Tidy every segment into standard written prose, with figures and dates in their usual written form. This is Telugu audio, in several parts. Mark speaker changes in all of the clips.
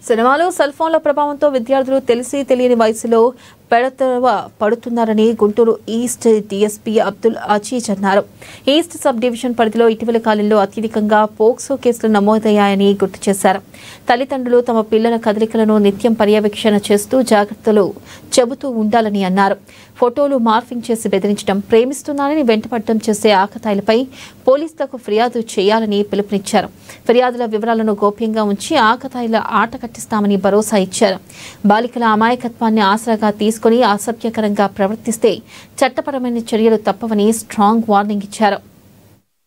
Speaker 1: సినిమాలు సెల్ ఫోన్ల ప్రభావంతో విద్యార్థులు తెలిసి తెలియని వయసులో పెడతవ పడుతున్నారని గుంటూరు ఈస్ట్ డీఎస్పీ అబ్దుల్ అజీజ్ అన్నారు. ఈస్ట్ సబ్ డివిజన్ పరిధిలో ఇటీవల కాలంలో అత్యధికంగా పోక్సో కేసులు నమోదయ్యాయని గుర్తు చేశారు. తల్లిదండ్రులు తమ పిల్లల కదలికలను నిత్యం పర్యవేక్షణ చేస్తూ జాగ్రత్తలు చెబుతూ ఉండాలని అన్నారు. ఫోటోలు మార్ఫింగ్ చేసి బెదిరించడం, ప్రేమిస్తున్నారని వెంటపడడం చేసే ఆకతాయిలపై పోలీసులకు ఫిర్యాదు చేయాలని పిలుపునిచ్చారు. ఫిర్యాదుల వివరాలను గోప్యంగా ఉంచి ఆకతాయిల ఆట కట్టిస్తామని భరోసా ఇచ్చారు. బాలికల అమాయకత్వాన్ని ఆసరాగా తీసుకుని అసభ్యకరంగా ప్రవర్తిస్తే చట్టపరమైన చర్యలు తప్పవని స్ట్రాంగ్ వార్నింగ్ ఇచ్చారు.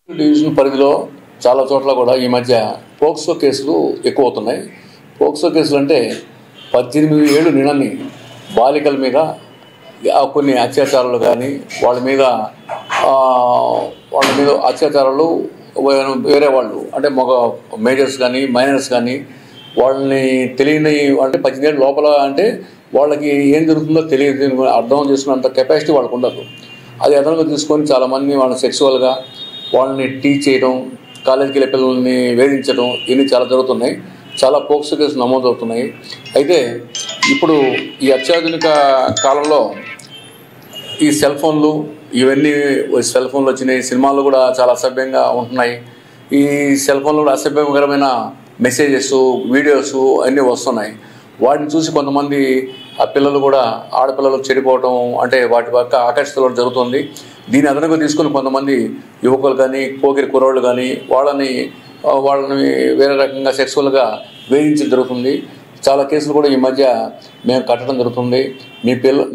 Speaker 2: డివిజన్ పరిధిలో చాలా చోట్ల కూడా ఈ మధ్య పోక్సో కేసులు ఎక్కువ అవుతున్నాయి. పోక్సో కేసులు అంటే 18 ఏళ్ళు నిండని బాలికల మీద కొన్ని అత్యాచారాలు కానీ వాళ్ళ మీద అత్యాచారాలు వేరే వాళ్ళు అంటే మగ మేజర్స్ కానీ మైనర్స్ కానీ వాళ్ళని తెలియని అంటే 18 ఏళ్ళ లోపల అంటే వాళ్ళకి ఏం జరుగుతుందో తెలియదు, అర్థం చేసుకున్నంత కెపాసిటీ వాళ్ళకు ఉండదు. అది అదనంగా తీసుకొని చాలామంది వాళ్ళని సెక్సువల్గా వాళ్ళని టీచ్ చేయడం, కాలేజీకి వెళ్ళే పిల్లల్ని వేధించడం ఇవన్నీ చాలా జరుగుతున్నాయి. చాలా పోక్సో కేసులు నమోదవుతున్నాయి. అయితే ఇప్పుడు ఈ అత్యాధునిక కాలంలో ఈ సెల్ ఫోన్లు ఇవన్నీ సెల్ ఫోన్లు వచ్చినాయి. సినిమాలు కూడా చాలా అసభ్యంగా ఉంటున్నాయి. ఈ సెల్ ఫోన్లో కూడా అసభ్యకరమైన మెసేజెస్, వీడియోస్ అన్నీ వస్తున్నాయి. వాటిని చూసి కొంతమంది ఆ పిల్లలు కూడా ఆడపిల్లలు చెడిపోవడం అంటే వాటి పక్క ఆకర్షితులు జరుగుతుంది. దీన్ని అదనంగా తీసుకుని కొంతమంది యువకులు కానీ పోకిరి కుర్రోళ్ళు కానీ వాళ్ళని వేరే రకంగా సెక్సువల్గా వేధించడం జరుగుతుంది. చాలా కేసులు కూడా ఈ మధ్య మేము కట్టడం జరుగుతుంది. మీ పిల్ల